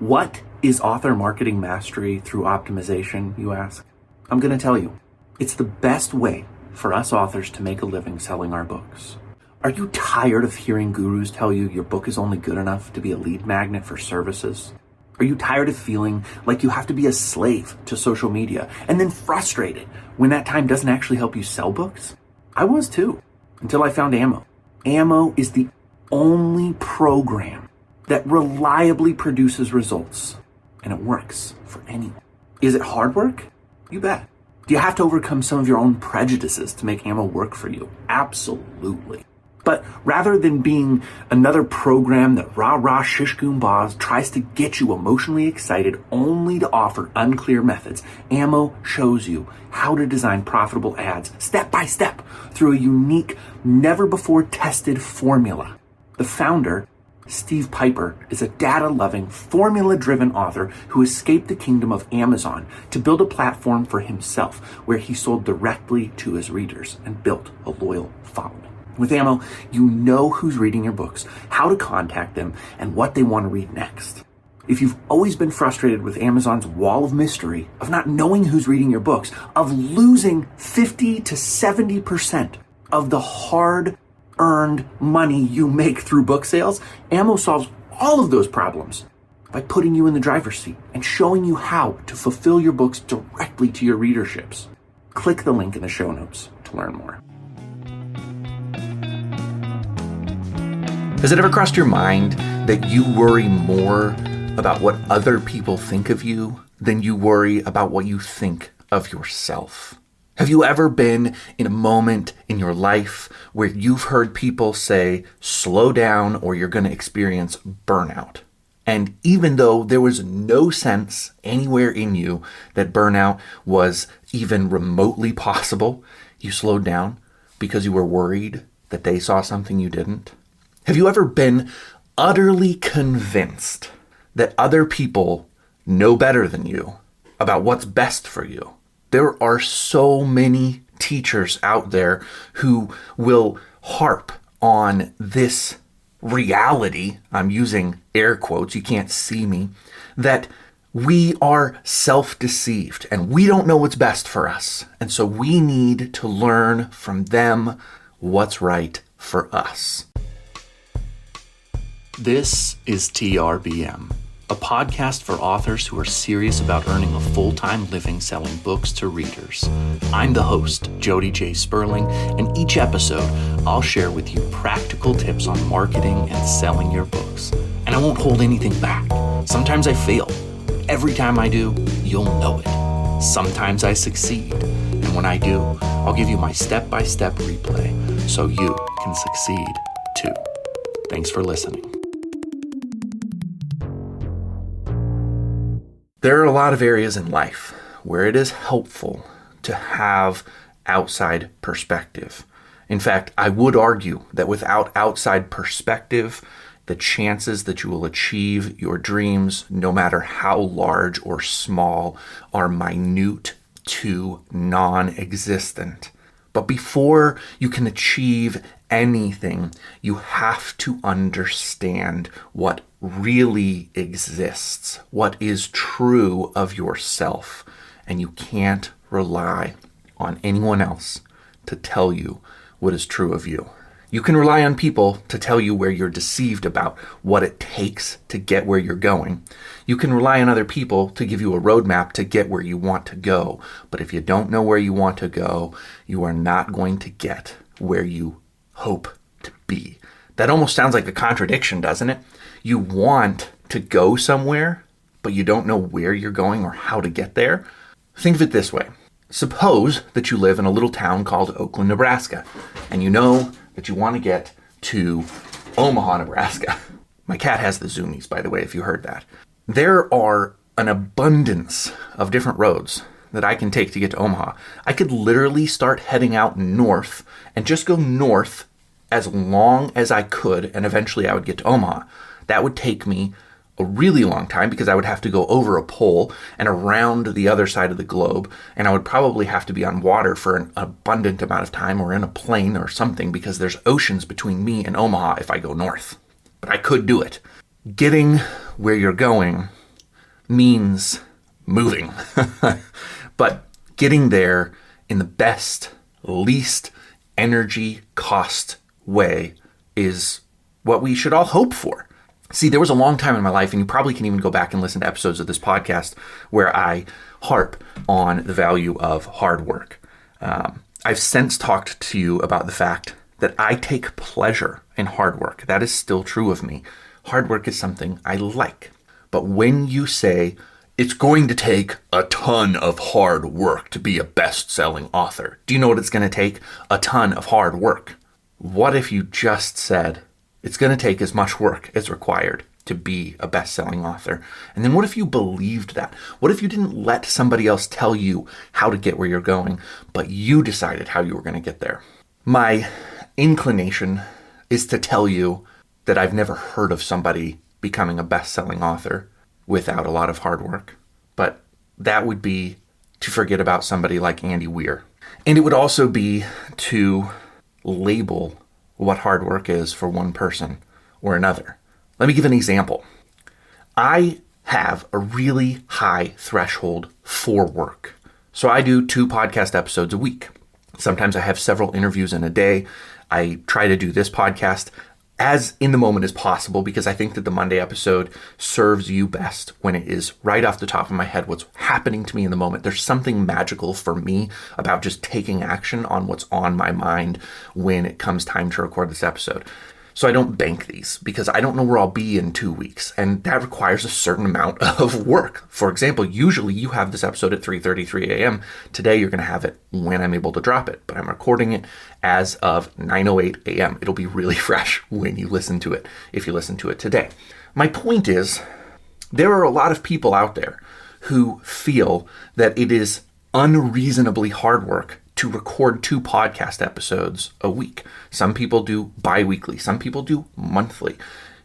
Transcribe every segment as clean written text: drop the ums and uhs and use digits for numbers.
What is author marketing mastery through optimization, you ask? I'm going to tell you. It's the best way for us authors to make a living selling our books. Are you tired of hearing gurus tell you your book is only good enough to be a lead magnet for services? Are you tired of feeling like you have to be a slave to social media and then frustrated when that time doesn't actually help you sell books? I was too, until I found Ammo. Ammo is the only program that reliably produces results, and it works for anyone. Is it hard work? You bet. Do you have to overcome some of your own prejudices to make Ammo work for you? Absolutely. But rather than being another program that rah-rah shish-goon-bahs tries to get you emotionally excited only to offer unclear methods, Ammo shows you how to design profitable ads step by step through a unique, never-before-tested formula. The founder, Steve Piper, is a data-loving, formula-driven author who escaped the kingdom of Amazon to build a platform for himself where he sold directly to his readers and built a loyal following. With Ammo, you know who's reading your books, how to contact them, and what they want to read next. If you've always been frustrated with Amazon's wall of mystery, of not knowing who's reading your books, of losing 50 to 70% of the hard-earned money you make through book sales, Ammo solves all of those problems by putting you in the driver's seat and showing you how to fulfill your books directly to your readerships. Click the link in the show notes to learn more. Has it ever crossed your mind that you worry more about what other people think of you than you worry about what you think of yourself? Have you ever been in a moment in your life where you've heard people say, slow down or you're going to experience burnout? And even though there was no sense anywhere in you that burnout was even remotely possible, you slowed down because you were worried that they saw something you didn't? Have you ever been utterly convinced that other people know better than you about what's best for you? There are so many teachers out there who will harp on this reality, I'm using air quotes, you can't see me, that we are self-deceived and we don't know what's best for us. And so we need to learn from them what's right for us. This is TRBM, a podcast for authors who are serious about earning a full-time living selling books to readers. I'm the host, Jody J. Sperling, and each episode I'll share with you practical tips on marketing and selling your books. And I won't hold anything back. Sometimes I fail. Every time I do, you'll know it. Sometimes I succeed. And when I do, I'll give you my step-by-step replay so you can succeed too. Thanks for listening. There are a lot of areas in life where it is helpful to have outside perspective. In fact, I would argue that without outside perspective, the chances that you will achieve your dreams, no matter how large or small, are minute to non-existent. But before you can achieve anything, you have to understand what really exists, what is true of yourself, and you can't rely on anyone else to tell you what is true of you. You can rely on people to tell you where you're deceived about what it takes to get where you're going. You can rely on other people to give you a roadmap to get where you want to go. But if you don't know where you want to go, you are not going to get where you hope to be. That almost sounds like a contradiction, doesn't it? You want to go somewhere, but you don't know where you're going or how to get there. Think of it this way. Suppose that you live in a little town called Oakland, Nebraska, and you know that you want to get to Omaha, Nebraska. My cat has the zoomies, by the way, if you heard that. There are an abundance of different roads that I can take to get to Omaha. I could literally start heading out north and just go north as long as I could, and eventually I would get to Omaha. That would take me a really long time because I would have to go over a pole and around the other side of the globe, and I would probably have to be on water for an abundant amount of time or in a plane or something because there's oceans between me and Omaha if I go north. But I could do it. Getting where you're going means moving. But getting there in the best, least energy cost way is what we should all hope for. See, there was a long time in my life, and you probably can even go back and listen to episodes of this podcast where I harp on the value of hard work. I've since talked to you about the fact that I take pleasure in hard work. That is still true of me. Hard work is something I like. But when you say it's going to take a ton of hard work to be a best-selling author, do you know what it's going to take? A ton of hard work. What if you just said it's going to take as much work as required to be a best-selling author? And then what if you believed that? What if you didn't let somebody else tell you how to get where you're going, but you decided how you were going to get there? My inclination is to tell you that I've never heard of somebody becoming a best-selling author without a lot of hard work. But that would be to forget about somebody like Andy Weir. And it would also be to label what hard work is for one person or another. Let me give an example. I have a really high threshold for work. So I do 2 podcast episodes a week. Sometimes I have several interviews in a day. I try to do this podcast as in the moment as possible because I think that the Monday episode serves you best when it is right off the top of my head what's happening to me in the moment. There's something magical for me about just taking action on what's on my mind when it comes time to record this episode. So I don't bank these because I don't know where I'll be in 2 weeks, and that requires a certain amount of work. For example, usually you have this episode at 3:33 a.m. Today you're going to have it when I'm able to drop it, but I'm recording it as of 9:08 a.m. It'll be really fresh when you listen to it, if you listen to it today. My point is, there are a lot of people out there who feel that it is unreasonably hard work to record 2 podcast episodes a week. Some people do bi-weekly, some people do monthly.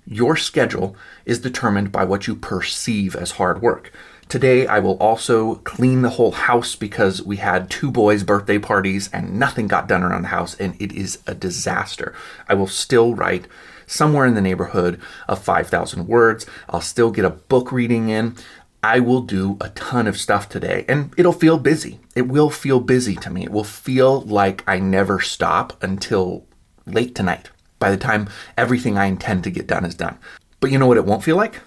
Your schedule is determined by what you perceive as hard work. Today, I will also clean the whole house because we had 2 boys' birthday parties and nothing got done around the house, and it is a disaster. I will still write somewhere in the neighborhood of 5,000 words. I'll still get a book reading in. I will do a ton of stuff today, and it'll feel busy. It will feel busy to me. It will feel like I never stop until late tonight, by the time everything I intend to get done is done. But you know what it won't feel like?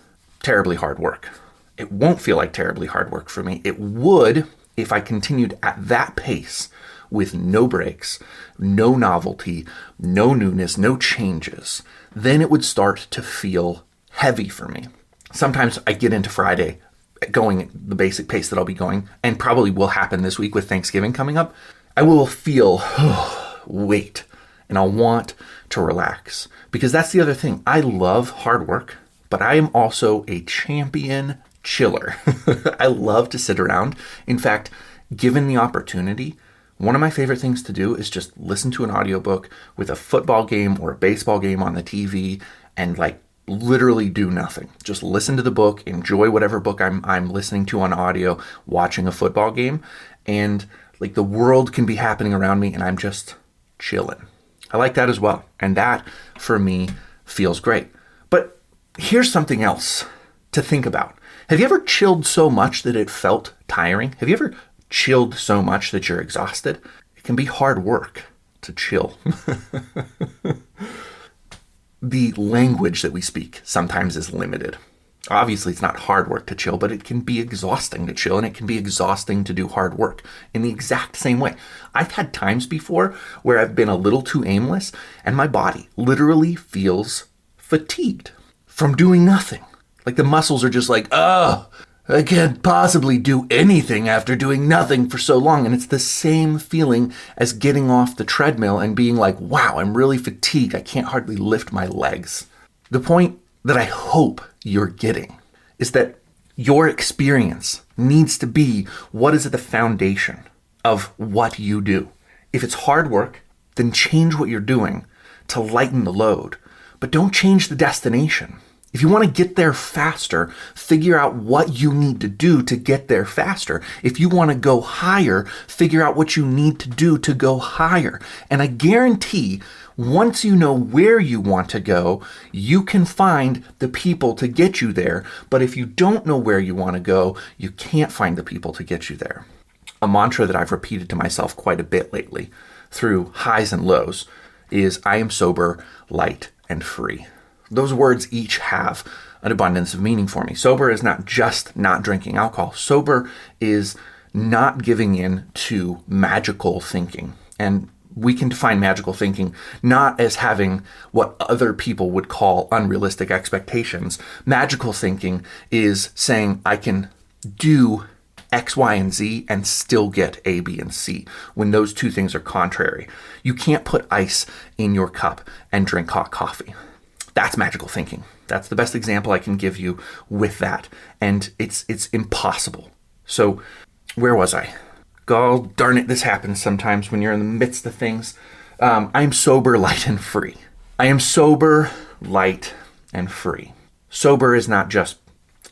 Terribly hard work. It won't feel like terribly hard work for me. It would if I continued at that pace with no breaks, no novelty, no newness, no changes. Then it would start to feel heavy for me. Sometimes I get into Friday going at the basic pace that I'll be going, and probably will happen this week with Thanksgiving coming up. I will feel weight, and I'll want to relax. Because that's the other thing. I love hard work, but I am also a champion chiller. I love to sit around. In fact, given the opportunity, one of my favorite things to do is just listen to an audiobook with a football game or a baseball game on the TV and literally do nothing. Just listen to the book, enjoy whatever book I'm listening to on audio, watching a football game, and the world can be happening around me and I'm just chilling. I like that as well. And that for me feels great. But here's something else to think about. Have you ever chilled so much that it felt tiring? Have you ever chilled so much that you're exhausted? It can be hard work to chill. The language that we speak sometimes is limited. Obviously, it's not hard work to chill, but it can be exhausting to chill, and it can be exhausting to do hard work in the exact same way. I've had times before where I've been a little too aimless, and my body literally feels fatigued from doing nothing. The muscles are just I can't possibly do anything after doing nothing for so long. And it's the same feeling as getting off the treadmill and being like, wow, I'm really fatigued. I can't hardly lift my legs. The point that I hope you're getting is that your experience needs to be what is at the foundation of what you do. If it's hard work, then change what you're doing to lighten the load. But don't change the destination. If you want to get there faster, figure out what you need to do to get there faster. If you want to go higher, figure out what you need to do to go higher. And I guarantee once you know where you want to go, you can find the people to get you there. But if you don't know where you want to go, you can't find the people to get you there. A mantra that I've repeated to myself quite a bit lately through highs and lows is I am sober, light, and free. Those words each have an abundance of meaning for me. Sober is not just not drinking alcohol. Sober is not giving in to magical thinking. And we can define magical thinking not as having what other people would call unrealistic expectations. Magical thinking is saying I can do X, Y, and Z and still get A, B, and C when those two things are contrary. You can't put ice in your cup and drink hot coffee. That's magical thinking. That's the best example I can give you with that. And it's impossible. So where was I? God darn it, this happens sometimes when you're in the midst of things. I am sober, light, and free. I am sober, light, and free. Sober is not just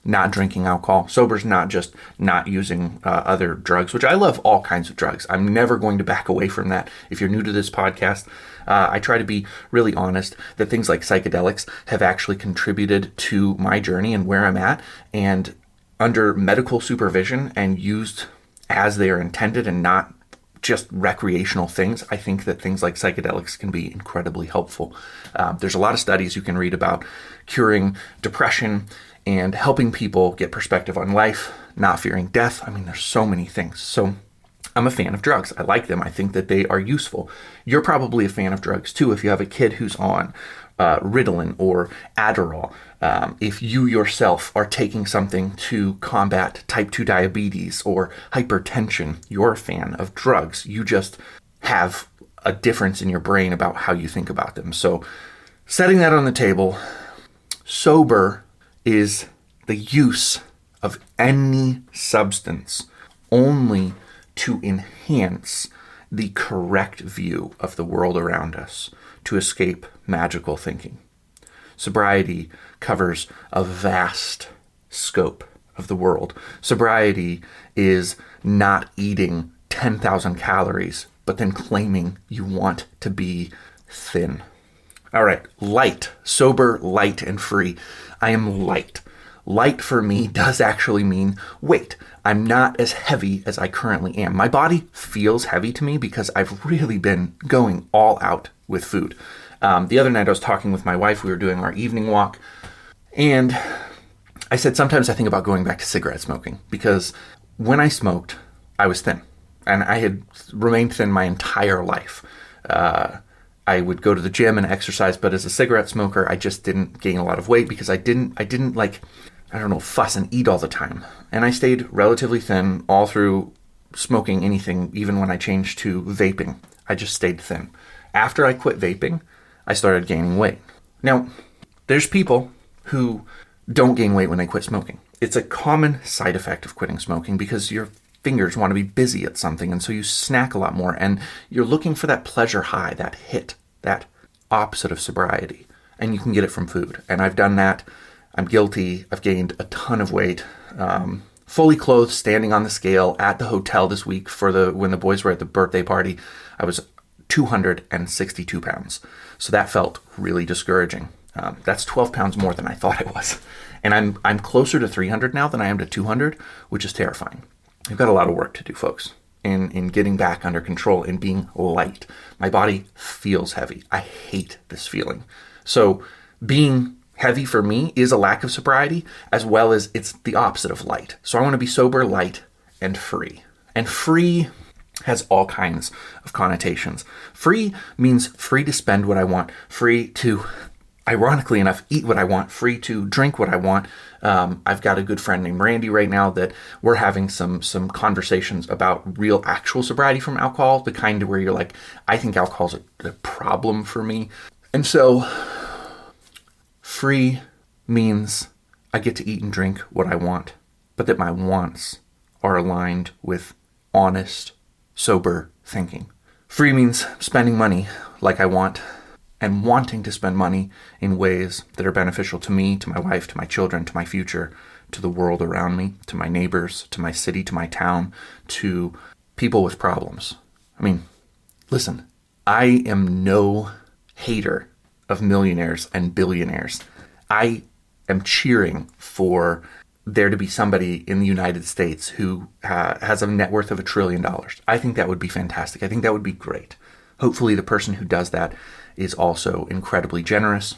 not drinking alcohol. Sober is not just not using other drugs, which I love all kinds of drugs. I'm never going to back away from that. If you're new to this podcast, I try to be really honest that things like psychedelics have actually contributed to my journey and where I'm at, and under medical supervision and used as they are intended and not just recreational things, I think that things like psychedelics can be incredibly helpful. There's a lot of studies you can read about curing depression and helping people get perspective on life, not fearing death. I mean, there's so many things. So I'm a fan of drugs. I like them. I think that they are useful. You're probably a fan of drugs too if you have a kid who's on Ritalin or Adderall. If you yourself are taking something to combat type 2 diabetes or hypertension, you're a fan of drugs. You just have a difference in your brain about how you think about them. So setting that on the table, sober is the use of any substance only to enhance the correct view of the world around us, to escape magical thinking. Sobriety covers a vast scope of the world. Sobriety is not eating 10,000 calories, but then claiming you want to be thin. All right, light, sober, light, and free. I am light. Light for me does actually mean weight. I'm not as heavy as I currently am. My body feels heavy to me because I've really been going all out with food. The other night I was talking with my wife. We were doing our evening walk. And I said, sometimes I think about going back to cigarette smoking because when I smoked, I was thin. And I had remained thin my entire life. I would go to the gym and exercise, but as a cigarette smoker, I just didn't gain a lot of weight because I didn't fuss and eat all the time. And I stayed relatively thin all through smoking anything, even when I changed to vaping. I just stayed thin. After I quit vaping, I started gaining weight. Now, there's people who don't gain weight when they quit smoking. It's a common side effect of quitting smoking because your fingers want to be busy at something, and so you snack a lot more, and you're looking for that pleasure high, that hit, that opposite of sobriety, and you can get it from food. And I've done that. I'm guilty. I've gained a ton of weight, fully clothed, standing on the scale at the hotel this week when the boys were at the birthday party. I was 262 pounds. So that felt really discouraging. That's 12 pounds more than I thought I was. And I'm closer to 300 now than I am to 200, which is terrifying. I've got a lot of work to do, folks, in getting back under control and being light. My body feels heavy. I hate this feeling. So being heavy for me is a lack of sobriety, as well as it's the opposite of light. So I want to be sober, light, and free. And free has all kinds of connotations. Free means free to spend what I want, free to, ironically enough, eat what I want, free to drink what I want. I've got a good friend named Randy right now that we're having some conversations about real actual sobriety from alcohol, the kind where you're like, I think alcohol's a problem for me. And so free means I get to eat and drink what I want, but that my wants are aligned with honest, sober thinking. Free means spending money like I want, and wanting to spend money in ways that are beneficial to me, to my wife, to my children, to my future, to the world around me, to my neighbors, to my city, to my town, to people with problems. I mean, listen, I am no hater of millionaires and billionaires. I am cheering for there to be somebody in the United States who has a net worth of $1 trillion. I think that would be fantastic. I think that would be great. Hopefully the person who does that is also incredibly generous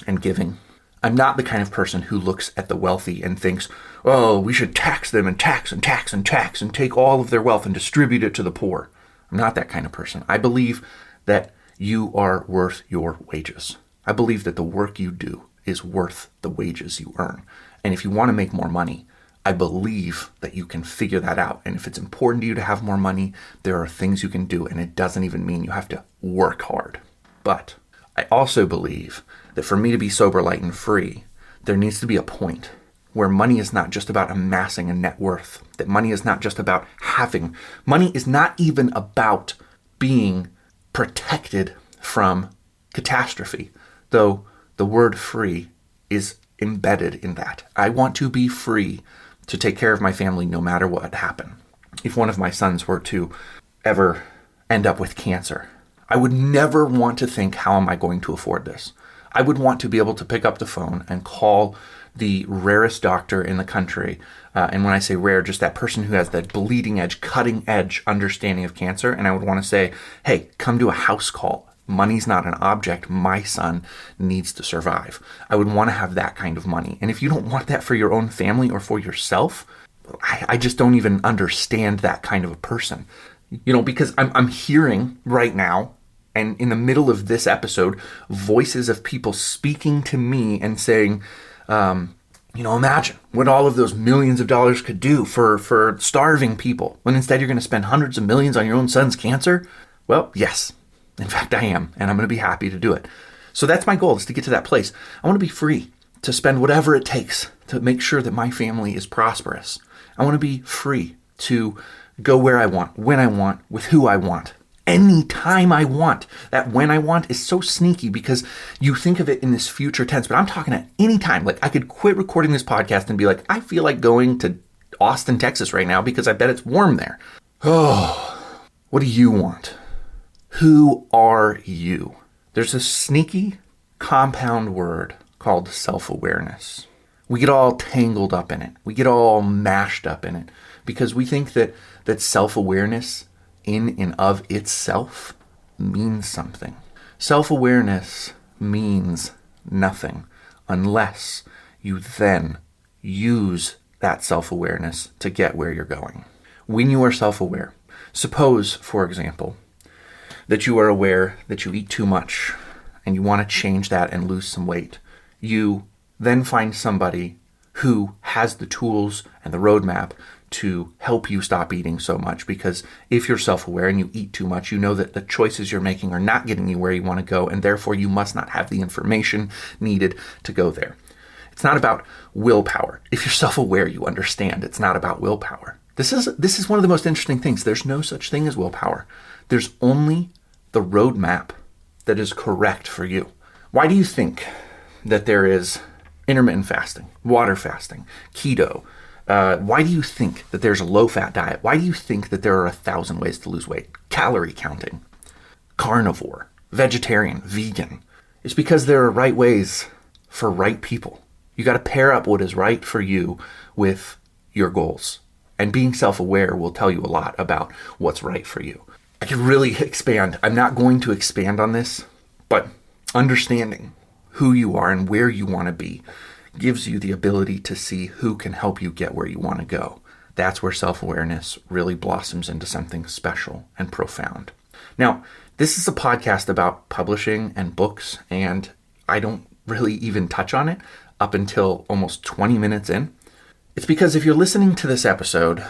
and giving. I'm not the kind of person who looks at the wealthy and thinks, oh, we should tax them and tax and tax and tax and take all of their wealth and distribute it to the poor. I'm not that kind of person. I believe that you are worth your wages. I believe that the work you do is worth the wages you earn. And if you want to make more money, I believe that you can figure that out. And if it's important to you to have more money, there are things you can do, and it doesn't even mean you have to work hard. But I also believe that for me to be sober, light, and free, there needs to be a point where money is not just about amassing a net worth, that money is not just about having. Money is not even about being protected from catastrophe, though the word free is embedded in that. I want to be free to take care of my family no matter what happened. If one of my sons were to ever end up with cancer, I would never want to think, how am I going to afford this? I would want to be able to pick up the phone and call the rarest doctor in the country. And when I say rare, just that person who has that bleeding edge, cutting edge understanding of cancer. And I would want to say, hey, come to a house call. Money's not an object. My son needs to survive. I would want to have that kind of money. And if you don't want that for your own family or for yourself, I just don't even understand that kind of a person. You know, because I'm hearing right now, and in the middle of this episode, voices of people speaking to me and saying, imagine what all of those millions of dollars could do for starving people, when instead you're going to spend hundreds of millions on your own son's cancer. Well, yes. In fact, I am, and I'm going to be happy to do it. So that's my goal, is to get to that place. I want to be free to spend whatever it takes to make sure that my family is prosperous. I want to be free to go where I want, when I want, with who I want, anytime I want. That when I want is so sneaky because you think of it in this future tense, but I'm talking at any time. Like, I could quit recording this podcast and be like, I feel like going to Austin, Texas right now because I bet it's warm there. Oh, what do you want? Who are you? There's a sneaky compound word called self-awareness. We get all tangled up in it. We get all mashed up in it because we think that self-awareness in and of itself means something. Self-awareness means nothing unless you then use that self-awareness to get where you're going. When you are self-aware, suppose, for example, that you are aware that you eat too much and you want to change that and lose some weight. You then find somebody who has the tools and the roadmap to help you stop eating so much, because if you're self-aware and you eat too much, you know that the choices you're making are not getting you where you want to go, and therefore you must not have the information needed to go there. It's not about willpower. If you're self-aware, you understand it's not about willpower. This is one of the most interesting things. There's no such thing as willpower. There's only the roadmap that is correct for you. Why do you think that there is intermittent fasting, water fasting, keto? Why do you think that there's a low-fat diet? Why do you think that there are 1,000 ways to lose weight? Calorie counting, carnivore, vegetarian, vegan. It's because there are right ways for right people. You got to pair up what is right for you with your goals. And being self-aware will tell you a lot about what's right for you. I could really expand. I'm not going to expand on this, but understanding who you are and where you want to be gives you the ability to see who can help you get where you want to go. That's where self-awareness really blossoms into something special and profound. Now, this is a podcast about publishing and books, and I don't really even touch on it up until almost 20 minutes in. It's because if you're listening to this episode,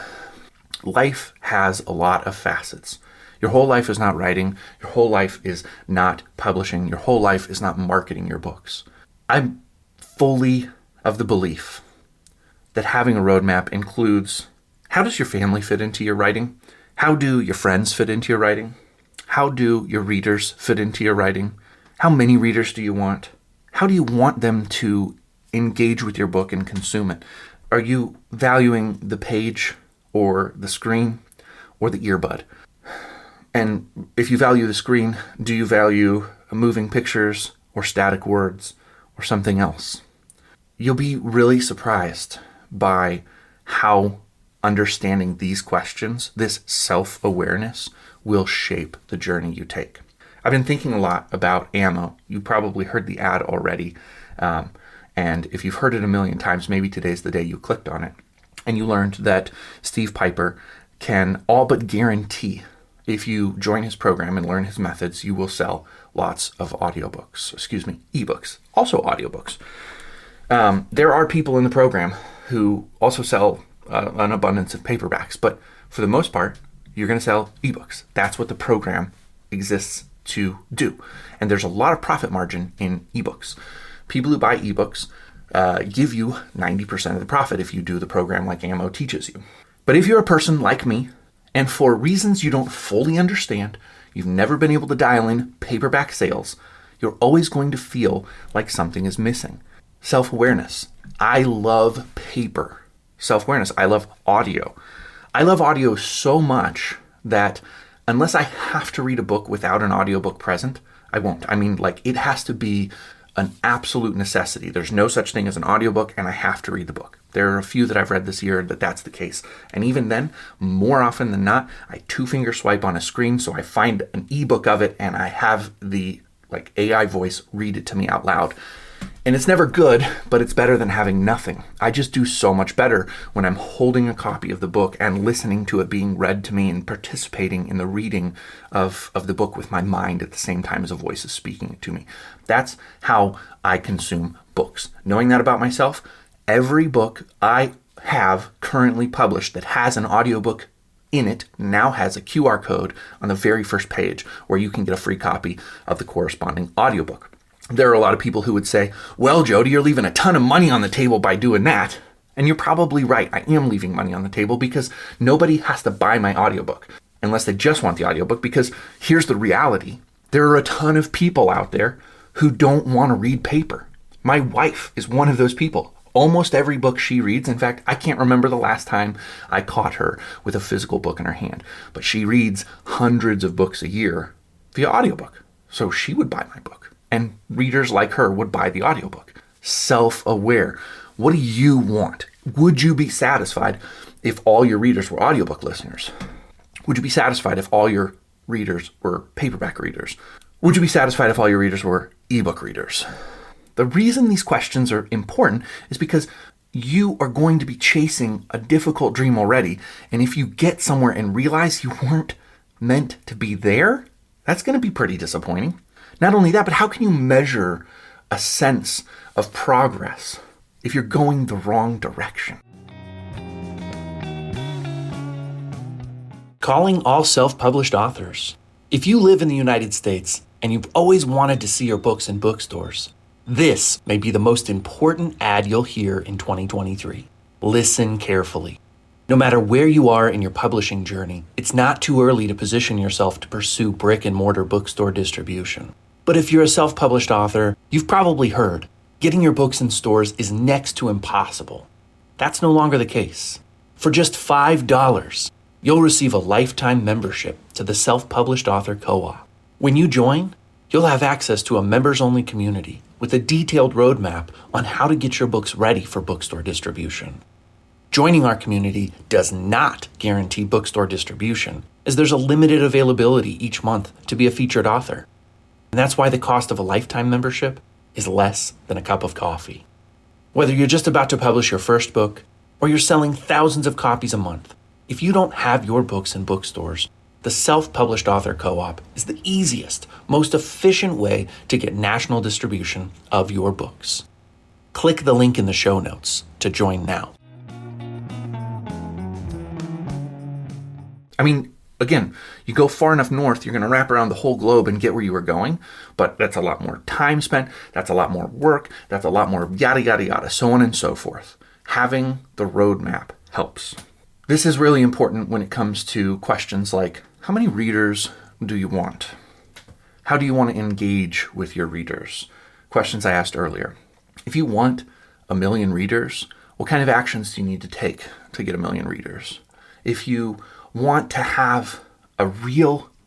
life has a lot of facets. Your whole life is not writing. Your whole life is not publishing. Your whole life is not marketing your books. I'm fully of the belief that having a roadmap includes, how does your family fit into your writing? How do your friends fit into your writing? How do your readers fit into your writing? How many readers do you want? How do you want them to engage with your book and consume it? Are you valuing the page or the screen or the earbud? And if you value the screen, do you value moving pictures or static words or something else? You'll be really surprised by how understanding these questions, this self-awareness, will shape the journey you take. I've been thinking a lot about ammo. You probably heard the ad already. And if you've heard it a million times, maybe today's the day you clicked on it. And you learned that Steve Piper can all but guarantee, if you join his program and learn his methods, you will sell lots of ebooks, also audiobooks. There are people in the program who also sell an abundance of paperbacks, but for the most part, you're going to sell ebooks. That's what the program exists to do. And there's a lot of profit margin in ebooks. People who buy ebooks give you 90% of the profit if you do the program like Ammo teaches you. But if you're a person like me, and for reasons you don't fully understand, you've never been able to dial in paperback sales, you're always going to feel like something is missing. Self-awareness. I love paper. Self-awareness. I love audio. I love audio so much that unless I have to read a book without an audiobook present, I won't. I mean, like, it has to be an absolute necessity. There's no such thing as an audiobook, and I have to read the book. There are a few that I've read this year that's the case. And even then, more often than not, I two-finger swipe on a screen, so I find an ebook of it, and I have the AI voice read it to me out loud. And it's never good, but it's better than having nothing. I just do so much better when I'm holding a copy of the book and listening to it being read to me and participating in the reading of the book with my mind at the same time as a voice is speaking it to me. That's how I consume books. Knowing that about myself, every book I have currently published that has an audiobook in it now has a QR code on the very first page where you can get a free copy of the corresponding audiobook. There are a lot of people who would say, well, Jody, you're leaving a ton of money on the table by doing that. And you're probably right. I am leaving money on the table because nobody has to buy my audiobook unless they just want the audiobook, because here's the reality. There are a ton of people out there who don't want to read paper. My wife is one of those people. Almost every book she reads, in fact, I can't remember the last time I caught her with a physical book in her hand, but she reads hundreds of books a year via audiobook. So she would buy my book. And readers like her would buy the audiobook. Self-aware. What do you want? Would you be satisfied if all your readers were audiobook listeners? Would you be satisfied if all your readers were paperback readers? Would you be satisfied if all your readers were ebook readers? The reason these questions are important is because you are going to be chasing a difficult dream already. And if you get somewhere and realize you weren't meant to be there, that's going to be pretty disappointing. Not only that, but how can you measure a sense of progress if you're going the wrong direction? Calling all self-published authors. If you live in the United States and you've always wanted to see your books in bookstores, this may be the most important ad you'll hear in 2023. Listen carefully. No matter where you are in your publishing journey, it's not too early to position yourself to pursue brick-and-mortar bookstore distribution. But if you're a self-published author, you've probably heard, getting your books in stores is next to impossible. That's no longer the case. For just $5, you'll receive a lifetime membership to the Self-Published Author Co-op. When you join, you'll have access to a members-only community with a detailed roadmap on how to get your books ready for bookstore distribution. Joining our community does not guarantee bookstore distribution, as there's a limited availability each month to be a featured author. And that's why the cost of a lifetime membership is less than a cup of coffee. Whether you're just about to publish your first book or you're selling thousands of copies a month, if you don't have your books in bookstores, the Self-Published Author Co-op is the easiest, most efficient way to get national distribution of your books. Click the link in the show notes to join now. I mean, again, you go far enough north, you're going to wrap around the whole globe and get where you were going, but that's a lot more time spent, that's a lot more work, that's a lot more yada, yada, yada, so on and so forth. Having the roadmap helps. This is really important when it comes to questions like, how many readers do you want? How do you want to engage with your readers? Questions I asked earlier. If you want 1 million readers, what kind of actions do you need to take to get 1 million readers? If you want to have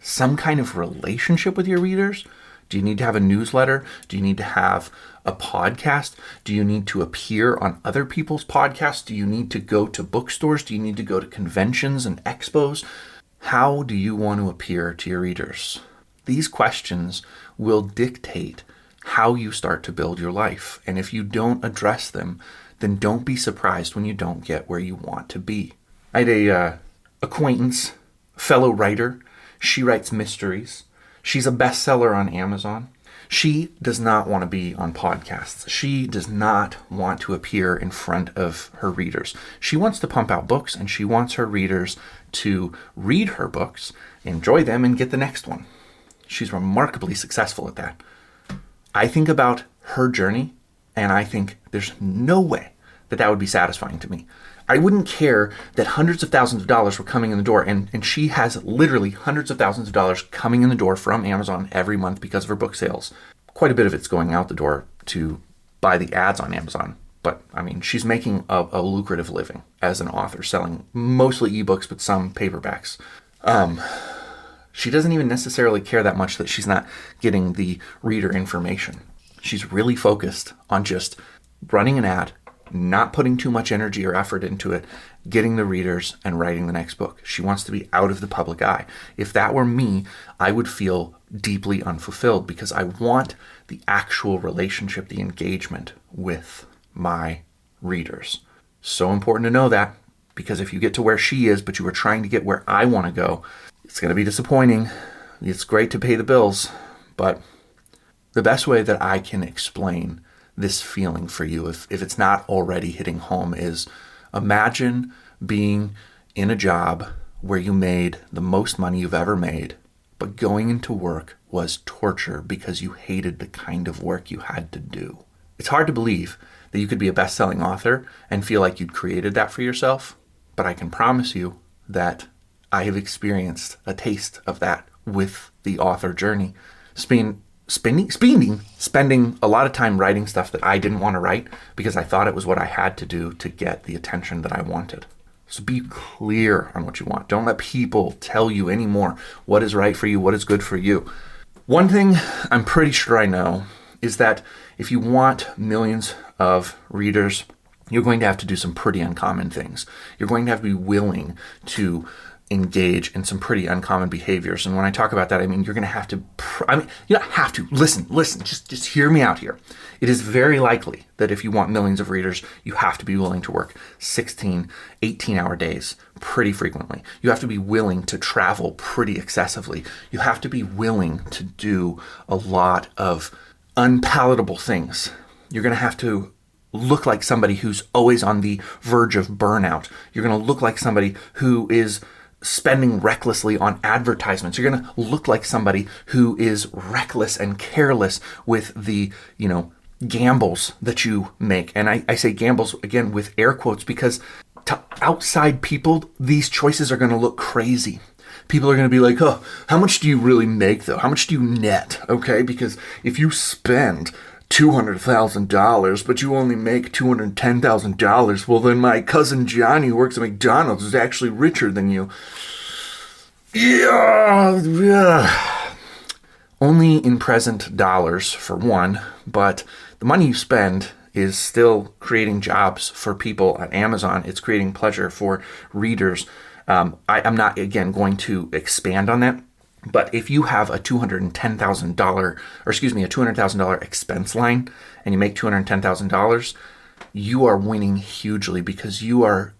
some kind of relationship with your readers, do you need to have a newsletter? Do you need to have a podcast? Do you need to appear on other people's podcasts? Do you need to go to bookstores? Do you need to go to conventions and expos? How do you want to appear to your readers? These questions will dictate how you start to build your life. And if you don't address them, then don't be surprised when you don't get where you want to be. I had a acquaintance, fellow writer. She writes mysteries. She's a bestseller on Amazon. She does not want to be on podcasts. She does not want to appear in front of her readers. She wants to pump out books, and she wants her readers to read her books, enjoy them, and get the next one. She's remarkably successful at that. I think about her journey, and I think there's no way that would be satisfying to me. I wouldn't care that hundreds of thousands of dollars were coming in the door, and she has literally hundreds of thousands of dollars coming in the door from Amazon every month because of her book sales. Quite a bit of it's going out the door to buy the ads on Amazon. But, I mean, she's making a lucrative living as an author, selling mostly ebooks, but some paperbacks. She doesn't even necessarily care that much that she's not getting the reader information. She's really focused on just running an ad, not putting too much energy or effort into it, getting the readers and writing the next book. She wants to be out of the public eye. If that were me, I would feel deeply unfulfilled because I want the actual relationship, the engagement with my readers. So important to know that, because if you get to where she is, but you are trying to get where I want to go, it's going to be disappointing. It's great to pay the bills, but the best way that I can explain this feeling for you, if it's not already hitting home, is imagine being in a job where you made the most money you've ever made, but going into work was torture because you hated the kind of work you had to do. It's hard to believe that you could be a best-selling author and feel like you'd created that for yourself, but I can promise you that I have experienced a taste of that with the author journey. Spending a lot of time writing stuff that I didn't want to write because I thought it was what I had to do to get the attention that I wanted. So be clear on what you want. Don't let people tell you anymore what is right for you, what is good for you. One thing I'm pretty sure I know is that if you want millions of readers, you're going to have to do some pretty uncommon things. You're going to have to be willing to engage in some pretty uncommon behaviors. And when I talk about that, I mean, you're going to have to, you don't have to, listen, just hear me out here. It is very likely that if you want millions of readers, you have to be willing to work 16, 18-hour days pretty frequently. You have to be willing to travel pretty excessively. You have to be willing to do a lot of unpalatable things. You're going to have to look like somebody who's always on the verge of burnout. You're going to look like somebody who is spending recklessly on advertisements. You're going to look like somebody who is reckless and careless with the, gambles that you make. And I say gambles, again, with air quotes, because to outside people, these choices are going to look crazy. People are going to be like, oh, how much do you really make, though? How much do you net? Okay, because if you spend $200,000, but you only make $210,000. Well, then my cousin Johnny who works at McDonald's is actually richer than you. Yeah. Only in present dollars, for one, but the money you spend is still creating jobs for people at Amazon. It's creating pleasure for readers. I'm not, again, going to expand on that. But if you have a $200,000 expense line and you make $210,000, you are winning hugely because you are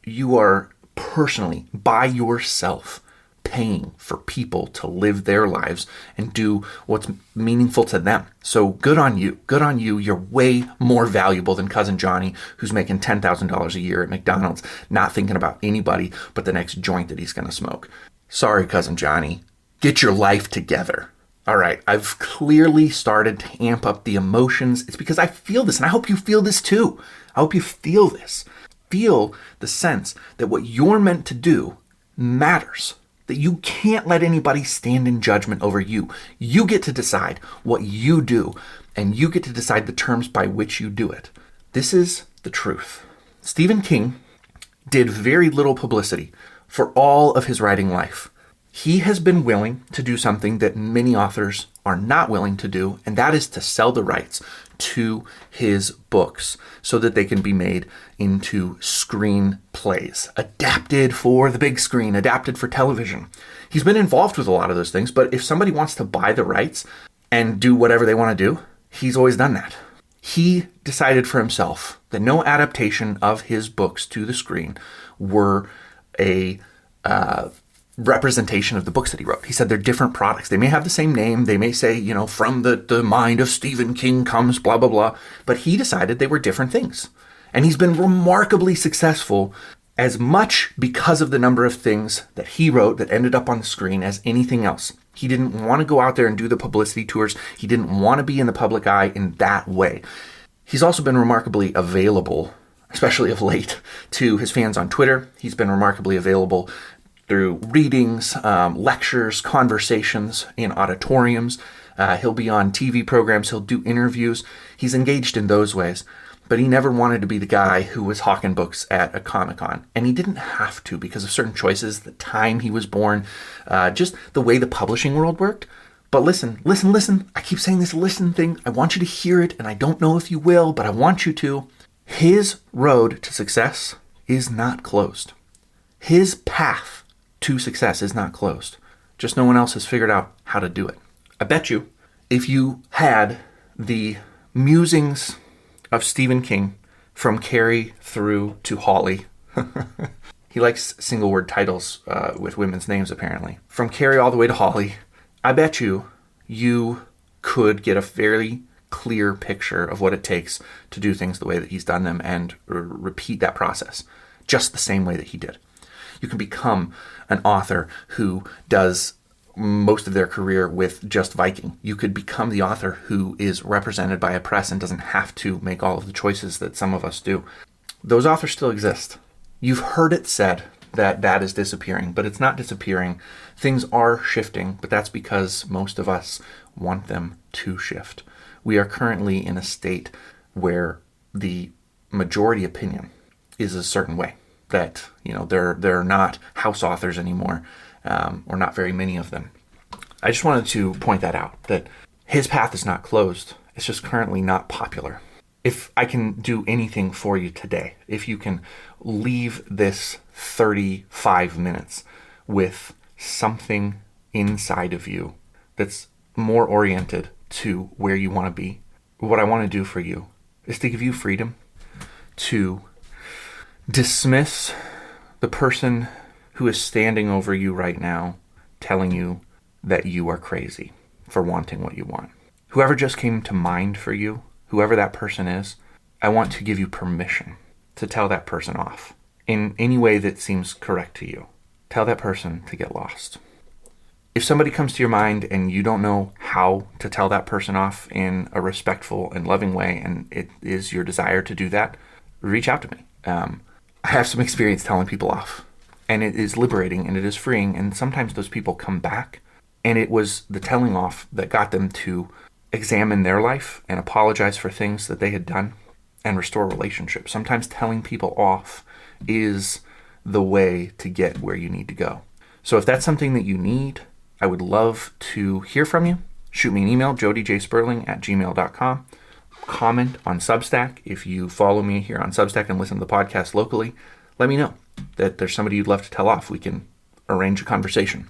personally, by yourself, paying for people to live their lives and do what's meaningful to them. So good on you. Good on you. You're way more valuable than cousin Johnny, who's making $10,000 a year at McDonald's, not thinking about anybody but the next joint that he's going to smoke. Sorry, cousin Johnny. Get your life together. All right, I've clearly started to amp up the emotions. It's because I feel this, and I hope you feel this too. I hope you feel this. Feel the sense that what you're meant to do matters, that you can't let anybody stand in judgment over you. You get to decide what you do, and you get to decide the terms by which you do it. This is the truth. Stephen King did very little publicity for all of his writing life. He has been willing to do something that many authors are not willing to do, and that is to sell the rights to his books so that they can be made into screenplays, adapted for the big screen, adapted for television. He's been involved with a lot of those things, but if somebody wants to buy the rights and do whatever they want to do, he's always done that. He decided for himself that no adaptation of his books to the screen were a representation of the books that he wrote. He said they're different products. They may have the same name. They may say, from the mind of Stephen King comes blah, blah, blah. But he decided they were different things. And he's been remarkably successful, as much because of the number of things that he wrote that ended up on the screen as anything else. He didn't want to go out there and do the publicity tours. He didn't want to be in the public eye in that way. He's also been remarkably available, especially of late, to his fans on Twitter. He's been remarkably available through readings, lectures, conversations in auditoriums. He'll be on TV programs. He'll do interviews. He's engaged in those ways. But he never wanted to be the guy who was hawking books at a Comic-Con. And he didn't have to because of certain choices, the time he was born, just the way the publishing world worked. But listen. I keep saying this listen thing. I want you to hear it, and I don't know if you will, but I want you to. His road to success is not closed. His path to success is not closed. Just no one else has figured out how to do it. I bet you if you had the musings of Stephen King from Carrie through to Holly, he likes single word titles with women's names apparently, from Carrie all the way to Holly, I bet you could get a fairly clear picture of what it takes to do things the way that he's done them and repeat that process just the same way that he did. You can become an author who does most of their career with just Viking. You could become the author who is represented by a press and doesn't have to make all of the choices that some of us do. Those authors still exist. You've heard it said that is disappearing, but it's not disappearing. Things are shifting, but that's because most of us want them to shift. We are currently in a state where the majority opinion is a certain way. That, they're not house authors anymore, or not very many of them. I just wanted to point that out, that his path is not closed. It's just currently not popular. If I can do anything for you today, if you can leave this 35 minutes with something inside of you that's more oriented to where you want to be, what I want to do for you is to give you freedom to dismiss the person who is standing over you right now telling you that you are crazy for wanting what you want. Whoever just came to mind for you, whoever that person is, I want to give you permission to tell that person off in any way that seems correct to you. Tell that person to get lost. If somebody comes to your mind and you don't know how to tell that person off in a respectful and loving way, and it is your desire to do that, reach out to me. I have some experience telling people off, and it is liberating and it is freeing, and sometimes those people come back, and it was the telling off that got them to examine their life and apologize for things that they had done and restore relationships. Sometimes telling people off is the way to get where you need to go. So if that's something that you need, I would love to hear from you. Shoot me an email, jodijsperling@gmail.com. Comment on Substack. If you follow me here on Substack and listen to the podcast locally, let me know that there's somebody you'd love to tell off. We can arrange a conversation.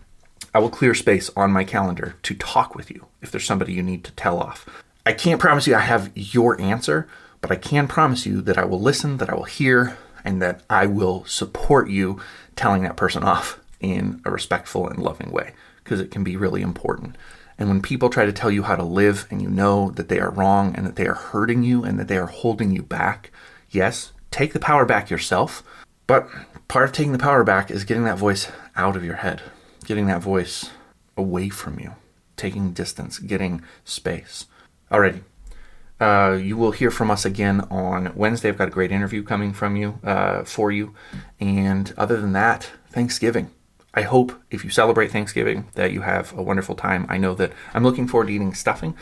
I will clear space on my calendar to talk with you if there's somebody you need to tell off. I can't promise you I have your answer, but I can promise you that I will listen, that I will hear, and that I will support you telling that person off in a respectful and loving way, because it can be really important. And when people try to tell you how to live and you know that they are wrong and that they are hurting you and that they are holding you back, yes, take the power back yourself. But part of taking the power back is getting that voice out of your head, getting that voice away from you, taking distance, getting space. Alrighty. You will hear from us again on Wednesday. I've got a great interview coming from you, for you. And other than that, Thanksgiving. I hope if you celebrate Thanksgiving that you have a wonderful time. I know that I'm looking forward to eating stuffing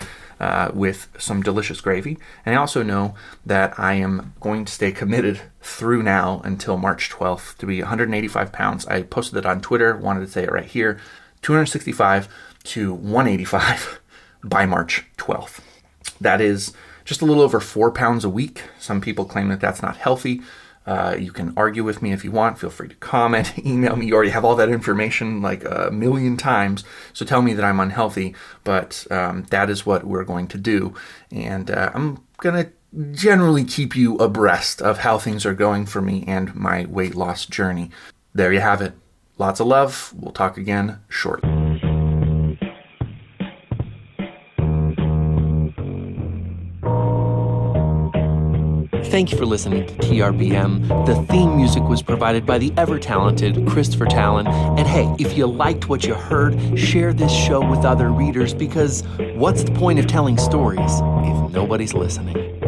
with some delicious gravy. And I also know that I am going to stay committed through now until March 12th to be 185 pounds. I posted it on Twitter, wanted to say it right here, 265 to 185 by March 12th. That is just a little over 4 pounds a week. Some people claim that that's not healthy. You can argue with me if you want. Feel free to comment, email me. You already have all that information like a million times. So tell me that I'm unhealthy. But that is what we're going to do. And I'm going to generally keep you abreast of how things are going for me and my weight loss journey. There you have it. Lots of love. We'll talk again shortly. Thank you for listening to TRBM. The theme music was provided by the ever-talented Christopher Talon. And hey, if you liked what you heard, share this show with other readers, because what's the point of telling stories if nobody's listening?